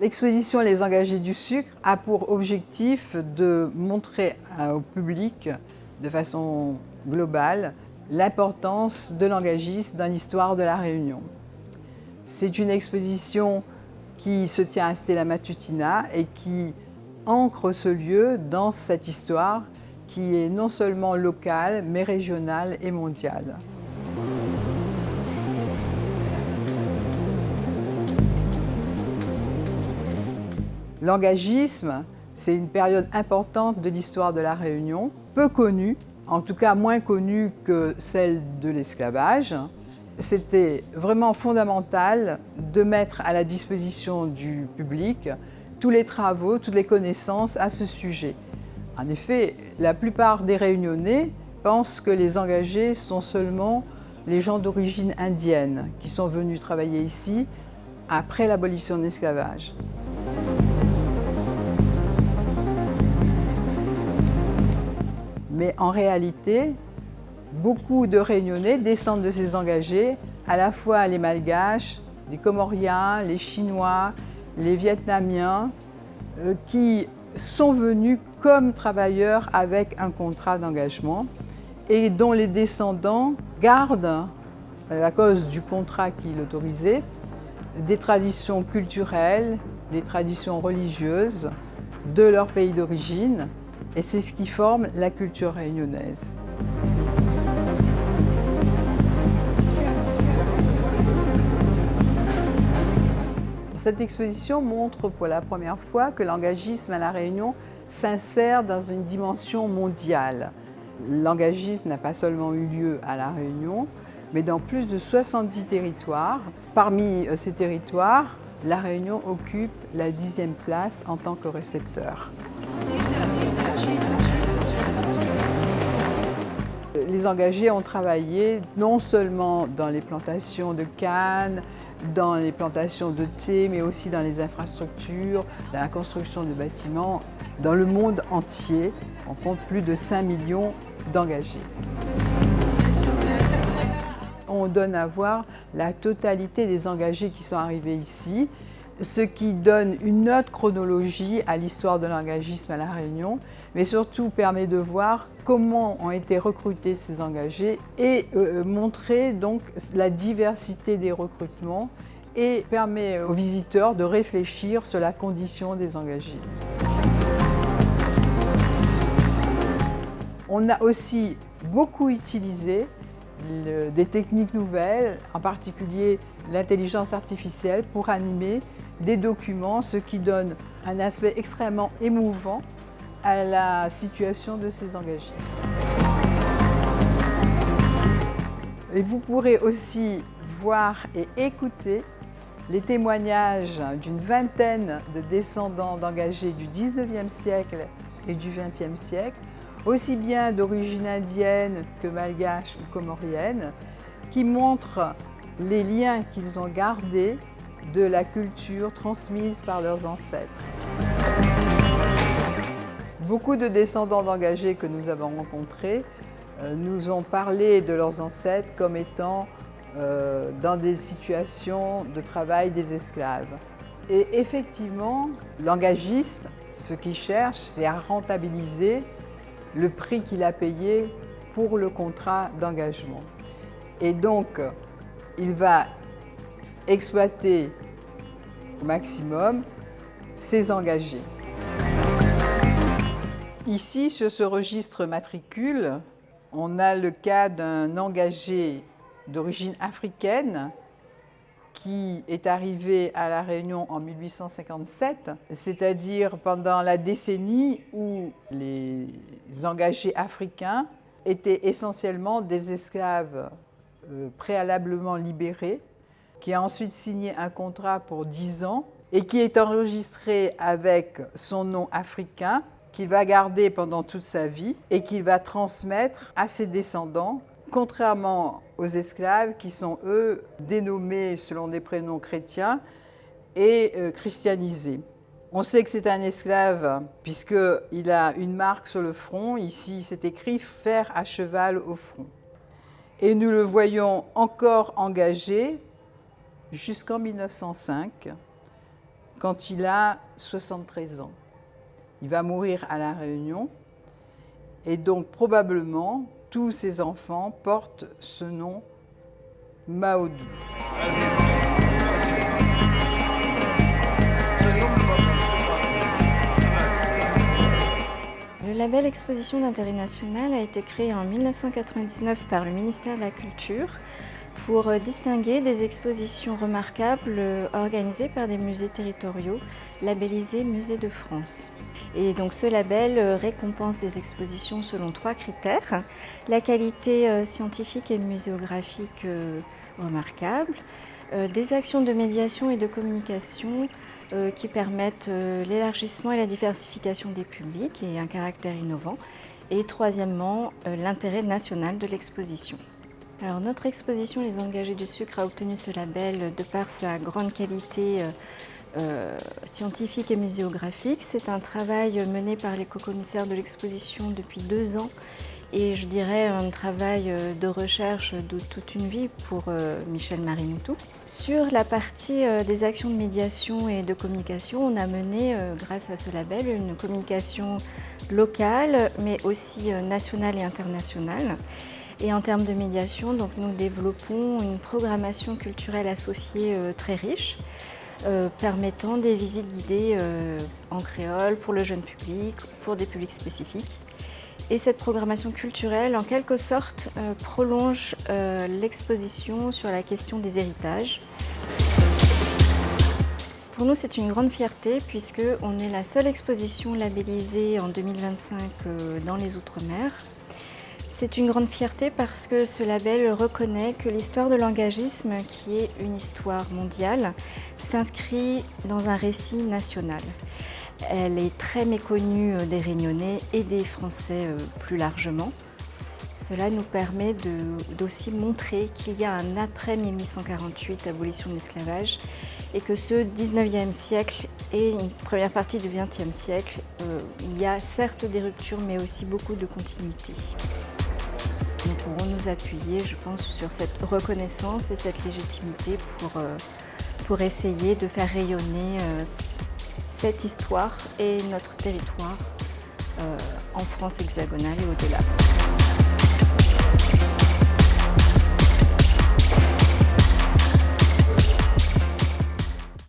L'exposition Les Engagés du sucre a pour objectif de montrer au public de façon globale l'importance de l'engagisme dans l'histoire de la Réunion. C'est une exposition qui se tient à Stella Matutina et qui ancre ce lieu dans cette histoire qui est non seulement locale mais régionale et mondiale. L'engagisme, c'est une période importante de l'histoire de la Réunion, peu connue, en tout cas moins connue que celle de l'esclavage. C'était vraiment fondamental de mettre à la disposition du public tous les travaux, toutes les connaissances à ce sujet. En effet, la plupart des Réunionnais pensent que les engagés sont seulement les gens d'origine indienne qui sont venus travailler ici après l'abolition de l'esclavage. Mais en réalité, beaucoup de Réunionnais descendent de ces engagés, à la fois les Malgaches, les Comoriens, les Chinois, les Vietnamiens, qui sont venus comme travailleurs avec un contrat d'engagement et dont les descendants gardent, à cause du contrat qui l'autorisait, des traditions culturelles, des traditions religieuses de leur pays d'origine. Et c'est ce qui forme la culture réunionnaise. Cette exposition montre pour la première fois que l'engagisme à La Réunion s'insère dans une dimension mondiale. L'engagisme n'a pas seulement eu lieu à La Réunion, mais dans plus de 70 territoires. Parmi ces territoires, La Réunion occupe la 10e place en tant que récepteur. Les engagés ont travaillé non seulement dans les plantations de canne, dans les plantations de thé, mais aussi dans les infrastructures, dans la construction de bâtiments, dans le monde entier. On compte plus de 5 millions d'engagés. On donne à voir la totalité des engagés qui sont arrivés ici, ce qui donne une autre chronologie à l'histoire de l'engagisme à La Réunion, mais surtout permet de voir comment ont été recrutés ces engagés et montrer donc la diversité des recrutements et permet aux visiteurs de réfléchir sur la condition des engagés. On a aussi beaucoup utilisé des techniques nouvelles, en particulier l'intelligence artificielle, pour animer des documents, ce qui donne un aspect extrêmement émouvant à la situation de ces engagés. Et vous pourrez aussi voir et écouter les témoignages d'une vingtaine de descendants d'engagés du 19e siècle et du 20e siècle, aussi bien d'origine indienne que malgache ou comorienne, qui montrent les liens qu'ils ont gardés de la culture transmise par leurs ancêtres. Beaucoup de descendants d'engagés que nous avons rencontrés nous ont parlé de leurs ancêtres comme étant dans des situations de travail des esclaves. Et effectivement, l'engagiste, ce qu'il cherche, c'est à rentabiliser le prix qu'il a payé pour le contrat d'engagement. Et donc, il va exploiter au maximum ses engagés. Ici, sur ce registre matricule, on a le cas d'un engagé d'origine africaine qui est arrivé à La Réunion en 1857, c'est-à-dire pendant la décennie où les engagés africains étaient essentiellement des esclaves préalablement libérés, qui a ensuite signé un contrat pour 10 ans et qui est enregistré avec son nom africain, qu'il va garder pendant toute sa vie et qu'il va transmettre à ses descendants, contrairement aux esclaves qui sont, eux, dénommés selon des prénoms chrétiens et christianisés. On sait que c'est un esclave puisqu'il a une marque sur le front. Ici, c'est écrit « Fer à cheval au front ». Et nous le voyons encore engagé jusqu'en 1905, quand il a 73 ans. Il va mourir à La Réunion et donc probablement tous ses enfants portent ce nom Maodou. Le label Exposition d'intérêt national a été créé en 1999 par le ministère de la Culture pour distinguer des expositions remarquables organisées par des musées territoriaux labellisés Musées de France. Et donc ce label récompense des expositions selon 3 critères: la qualité scientifique et muséographique remarquable, des actions de médiation et de communication qui permettent l'élargissement et la diversification des publics et un caractère innovant, et troisièmement, l'intérêt national de l'exposition. Alors notre exposition Les Engagés du Sucre a obtenu ce label de par sa grande qualité scientifique et muséographique. C'est un travail mené par les co-commissaires de l'exposition depuis 2 ans et je dirais un travail de recherche de toute une vie pour Michel Marimoutou. Sur la partie des actions de médiation et de communication, on a mené, grâce à ce label, une communication locale mais aussi nationale et internationale. Et en termes de médiation, donc, nous développons une programmation culturelle associée très riche, permettant des visites guidées en créole pour le jeune public, pour des publics spécifiques. Et cette programmation culturelle, en quelque sorte, prolonge l'exposition sur la question des héritages. Pour nous, c'est une grande fierté puisqu'on est la seule exposition labellisée en 2025 dans les Outre-mer. C'est une grande fierté parce que ce label reconnaît que l'histoire de l'engagisme, qui est une histoire mondiale, s'inscrit dans un récit national. Elle est très méconnue des Réunionnais et des Français plus largement. Cela nous permet d'aussi montrer qu'il y a un après 1848, abolition de l'esclavage, et que ce 19e siècle et une première partie du 20e siècle, il y a certes des ruptures mais aussi beaucoup de continuité. Nous pourrons nous appuyer, je pense, sur cette reconnaissance et cette légitimité pour essayer de faire rayonner cette histoire et notre territoire en France hexagonale et au-delà.